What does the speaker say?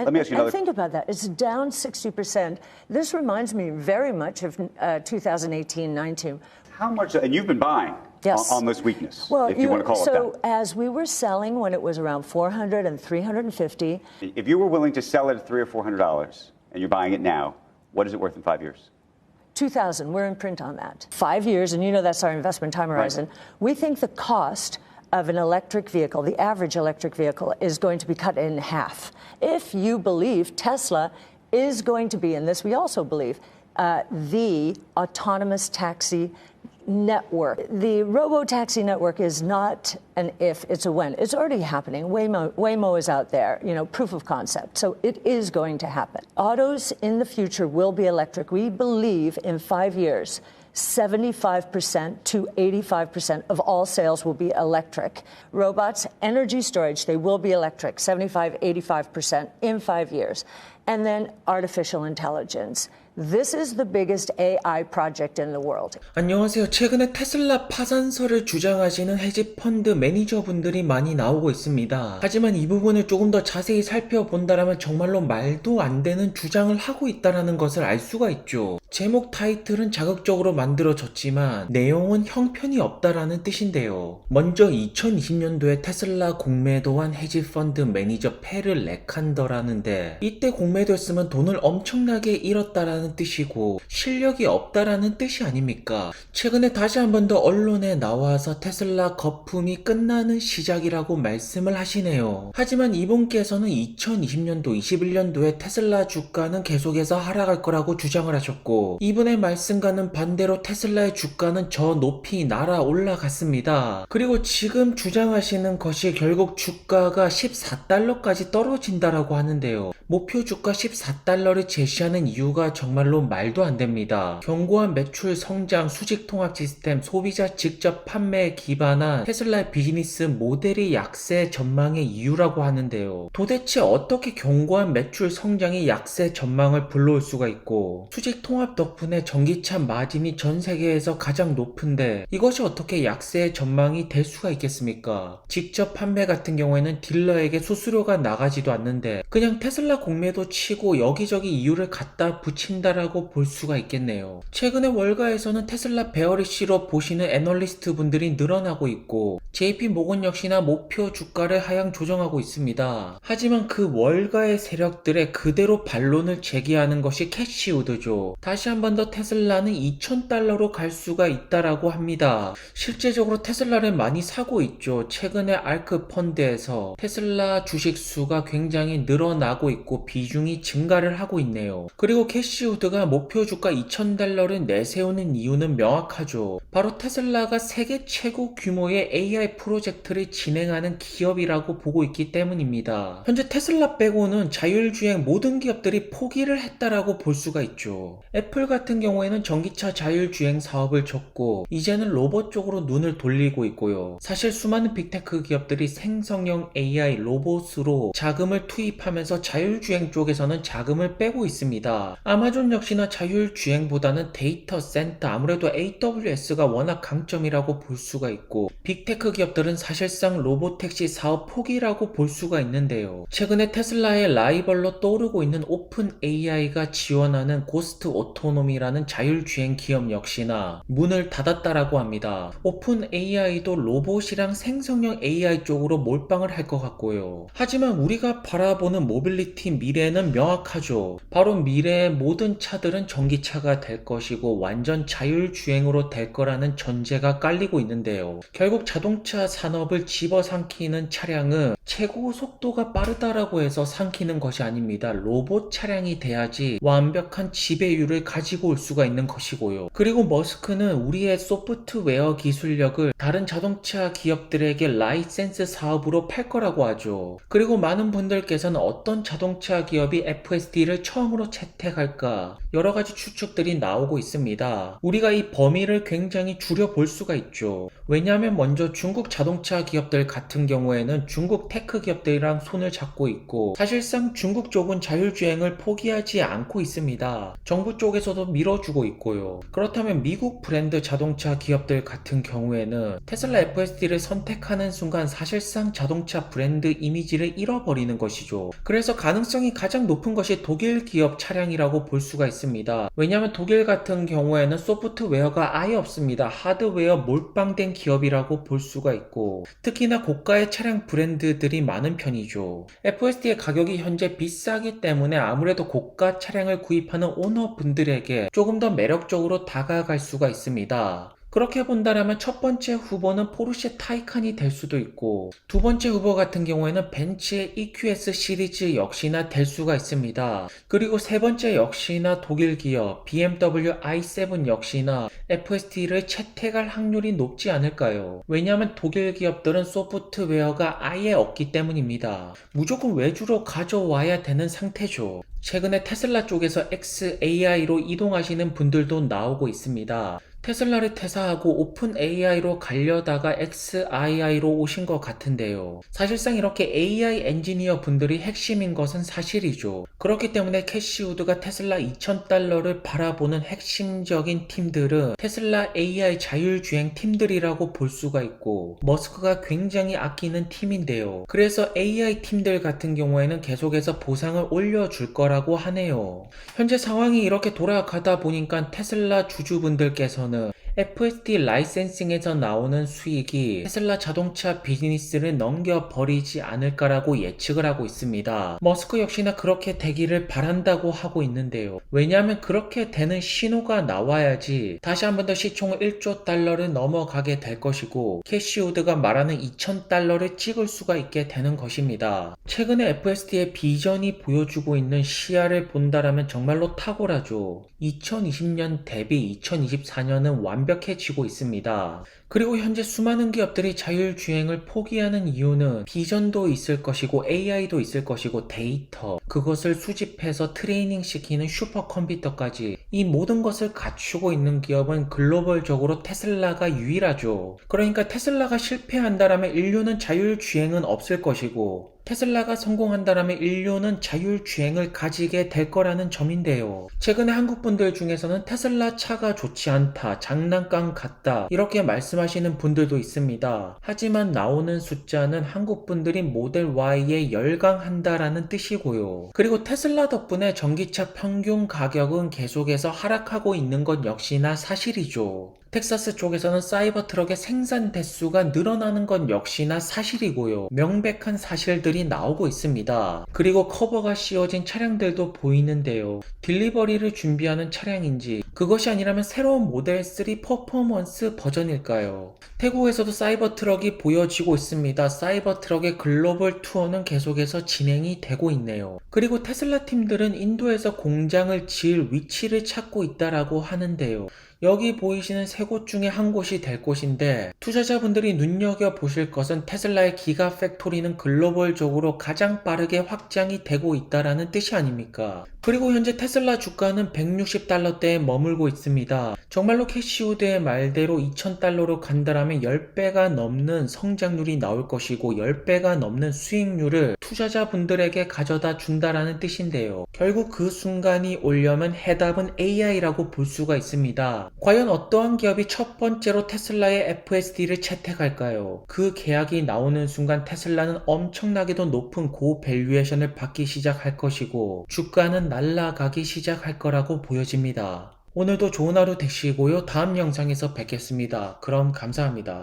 Let me ask you another. And think about that. It's down 60%. This reminds me very much of 2018-19. How much, and you've been buying Yes. on this weakness, Well, if you want to call it so that. as we were selling when it was around 400 and 350, If you were willing to sell it at $300 or $400 and you're buying it now, what is it worth in 5 years? 2000, we're in print on that. 5 years, and you know that's our investment time horizon. Right. We think the cost of an electric vehicle, the average electric vehicle, is going to be cut in half. If you believe Tesla is going to be, and this we also believe, the autonomous taxi network. The robo-taxi network is not an if, it's a when. It's already happening. Waymo is out there, proof of concept. So it is going to happen. Autos in the future will be electric. We believe in 5 years, 75% to 85% of all sales will be electric. Robots, energy storage, they will be electric, 75, 85% in 5 years. And then artificial intelligence. This is the biggest AI project in the world. 안녕하세요. 최근에 테슬라 파산설을 주장하시는 헤지펀드 매니저분들이 많이 나오고 있습니다. 하지만 이 부분을 조금 더 자세히 살펴본다면 정말로 말도 안 되는 주장을 하고 있다는 것을 알 수가 있죠. 제목 타이틀은 자극적으로 만들어졌지만 내용은 형편이 없다라는 뜻인데요. 먼저 2020년도에 테슬라 공매도한 헤지펀드 매니저 페르 레칸더라는데 이때 공매도했으면 돈을 엄청나게 잃었다라는 뜻이고 실력이 없다라는 뜻이 아닙니까? 최근에 다시 한 번 더 언론에 나와서 테슬라 거품이 끝나는 시작이라고 말씀을 하시네요. 하지만 이분께서는 2020년도, 21년도에 테슬라 주가는 계속해서 하락할 거라고 주장을 하셨고 이분의 말씀과는 반대로 테슬라의 주가는 저 높이 날아 올라갔습니다. 그리고 지금 주장하시는 것이 결국 주가가 14달러까지 떨어진다라고 하는데요. 목표 주가 14달러를 제시하는 이유가 정말로 말도 안 됩니다. 견고한 매출 성장, 수직 통합 시스템, 소비자 직접 판매에 기반한 테슬라의 비즈니스 모델이 약세 전망의 이유라고 하는데요. 도대체 어떻게 견고한 매출 성장이 약세 전망을 불러올 수가 있고 수직 통합 덕분에 전기차 마진이 전 세계에서 가장 높은데 이것이 어떻게 약세의 전망이 될 수가 있겠습니까? 직접 판매 같은 경우에는 딜러에게 수수료가 나가지도 않는데 그냥 테슬라 공매도 치고 여기저기 이유를 갖다 붙인다라고 볼 수가 있겠네요. 최근에 월가에서는 테슬라 베어리시로 보시는 애널리스트 분들이 늘어나고 있고 JP 모건 역시나 목표 주가를 하향 조정하고 있습니다. 하지만 그 월가의 세력들의 그대로 반론을 제기하는 것이 캐시우드죠. 다시 한 번 더 테슬라는 2000달러로 갈 수가 있다라고 합니다. 실제적으로 테슬라를 많이 사고 있죠. 최근에 알크 펀드에서 테슬라 주식 수가 굉장히 늘어나고 있고 비중이 증가를 하고 있네요. 그리고 캐시우드가 목표 주가 2000달러를 내세우는 이유는 명확하죠. 바로 테슬라가 세계 최고 규모의 AI 프로젝트를 진행하는 기업이라고 보고 있기 때문입니다. 현재 테슬라 빼고는 자율주행 모든 기업들이 포기를 했다라고 볼 수가 있죠. 애플 같은 경우에는 전기차 자율주행 사업을 접고 이제는 로봇 쪽으로 눈을 돌리고 있고요. 사실 수많은 빅테크 기업들이 생성형 AI 로봇으로 자금을 투입하면서 자율주행 쪽에서는 자금을 빼고 있습니다. 아마존 역시나 자율주행보다는 데이터 센터, 아무래도 AWS가 워낙 강점이라고 볼 수가 있고 빅테크 기업들은 사실상 로보택시 사업 포기라고 볼 수가 있는데요. 최근에 테슬라의 라이벌로 떠오르고 있는 오픈 AI가 지원하는 고스트 오토노미라는 자율주행 기업 역시나 문을 닫았다라고 합니다. 오픈 AI도 로봇이랑 생성형 AI 쪽으로 몰빵을 할 것 같고요. 하지만 우리가 바라보는 모빌리티 미래는 명확하죠. 바로 미래의 모든 차들은 전기차가 될 것이고 완전 자율주행으로 될 거라는 전제가 깔리고 있는데요. 결국 자동차 산업을 집어삼키는 차량은 최고 속도가 빠르다라고 해서 삼키는 것이 아닙니다. 로봇 차량이 돼야지 완벽한 지배율을 가지고 올 수가 있는 것이고요. 그리고 머스크는 우리의 소프트웨어 기술력을 다른 자동차 기업들에게 라이센스 사업으로 팔 거라고 하죠. 그리고 많은 분들께서는 어떤 자동차 기업이 FSD를 처음으로 채택할까 여러가지 추측들이 나오고 있습니다. 우리가 이 범위를 굉장히 줄여볼 수가 있죠. 왜냐하면 먼저 중국 자동차 기업들 같은 경우에는 중국 테크 기업들이랑 손을 잡고 있고, 사실상 중국 쪽은 자율주행을 포기하지 않고 있습니다. 정부 쪽에서도 밀어주고 있고요. 그렇다면 미국 브랜드 자동차 기업들 같은 경우에는 테슬라 FSD를 선택하는 순간 사실상 자동차 브랜드 이미지를 잃어버리는 것이죠. 그래서 가능성이 가장 높은 것이 독일 기업 차량이라고 볼 수가 있습니다. 왜냐하면 독일 같은 경우에는 소프트웨어가 아예 없습니다. 하드웨어 몰빵된 기업이라고 볼 수가 있고, 특히나 고가의 차량 브랜드들이 많은 편이죠. FSD의 가격이 현재 비싸기 때문에 아무래도 고가 차량을 구입하는 오너분들에게 조금 더 매력적으로 다가갈 수가 있습니다. 그렇게 본다면 첫 번째 후보는 포르쉐 타이칸이 될 수도 있고, 두 번째 후보 같은 경우에는 벤츠의 EQS 시리즈 역시나 될 수가 있습니다. 그리고 세 번째 역시나 독일 기업 BMW i7 역시나 FSD를 채택할 확률이 높지 않을까요? 왜냐하면 독일 기업들은 소프트웨어가 아예 없기 때문입니다. 무조건 외주로 가져와야 되는 상태죠. 최근에 테슬라 쪽에서 xAI로 이동하시는 분들도 나오고 있습니다. 테슬라를 퇴사하고 오픈 AI로 가려다가 XAI로 오신 것 같은데요. 사실상 이렇게 AI 엔지니어 분들이 핵심인 것은 사실이죠. 그렇기 때문에 캐시우드가 테슬라 $2,000를 바라보는 핵심적인 팀들은 테슬라 AI 자율주행 팀들이라고 볼 수가 있고, 머스크가 굉장히 아끼는 팀인데요. 그래서 AI 팀들 같은 경우에는 계속해서 보상을 올려줄 거라고 하네요. 현재 상황이 이렇게 돌아가다 보니까 테슬라 주주분들께서는 FSD 라이센싱에서 나오는 수익이 테슬라 자동차 비즈니스를 넘겨버리지 않을까라고 예측을 하고 있습니다. 머스크 역시나 그렇게 되기를 바란다고 하고 있는데요. 왜냐하면 그렇게 되는 신호가 나와야지 다시 한 번 더 시총 $1조 넘어가게 될 것이고, 캐시우드가 말하는 $2,000를 찍을 수가 있게 되는 것입니다. 최근에 FSD의 비전이 보여주고 있는 시야를 본다라면 정말로 탁월하죠. 2020년 대비 2024년은 완벽해지고 있습니다. 그리고 현재 수많은 기업들이 자율주행을 포기하는 이유는 비전도 있을 것이고 AI도 있을 것이고 데이터, 그것을 수집해서 트레이닝 시키는 슈퍼컴퓨터까지 이 모든 것을 갖추고 있는 기업은 글로벌적으로 테슬라가 유일하죠. 그러니까 테슬라가 실패한다라면 인류는 자율주행은 없을 것이고, 테슬라가 성공한다라면 인류는 자율주행을 가지게 될 거라는 점인데요. 최근에 한국 분들 중에서는 테슬라 차가 좋지 않다, 장난감 같다 이렇게 말씀하시는 분들도 있습니다. 하지만 나오는 숫자는 한국 분들이 모델 Y에 열광한다라는 뜻이고요. 그리고 테슬라 덕분에 전기차 평균 가격은 계속해서 하락하고 있는 것 역시나 사실이죠. 텍사스 쪽에서는 사이버 트럭의 생산 대수가 늘어나는 것 역시나 사실이고요. 명백한 사실들이 나오고 있습니다. 그리고 커버가 씌워진 차량들도 보이는데요. 딜리버리를 준비하는 차량인지, 그것이 아니라면 새로운 모델 3 퍼포먼스 버전일까요? 태국에서도 사이버 트럭이 보여지고 있습니다. 사이버 트럭의 글로벌 투어는 계속해서 진행이 되고 있네요. 그리고 테슬라 팀들은 인도에서 공장을 지을 위치를 찾고 있다라고 하는데요. 여기 보이시는 세 곳 중에 한 곳이 될 곳인데, 투자자분들이 눈여겨보실 것은 테슬라의 기가 팩토리는 글로벌적으로 가장 빠르게 확장이 되고 있다라는 뜻이 아닙니까? 그리고 현재 테슬라 주가는 $160대에 머물고 있습니다. 정말로 캐시우드의 말대로 $2,000로 간다라면 10배가 넘는 성장률이 나올 것이고 10배가 넘는 수익률을 투자자분들에게 가져다 준다라는 뜻인데요. 결국 그 순간이 오려면 해답은 AI라고 볼 수가 있습니다. 과연 어떠한 기업이 첫 번째로 테슬라의 FSD를 채택할까요? 그 계약이 나오는 순간 테슬라는 엄청나게도 높은 고밸류에이션을 받기 시작할 것이고, 주가는 날아가기 시작할 거라고 보여집니다. 오늘도 좋은 하루 되시고요. 다음 영상에서 뵙겠습니다. 그럼 감사합니다.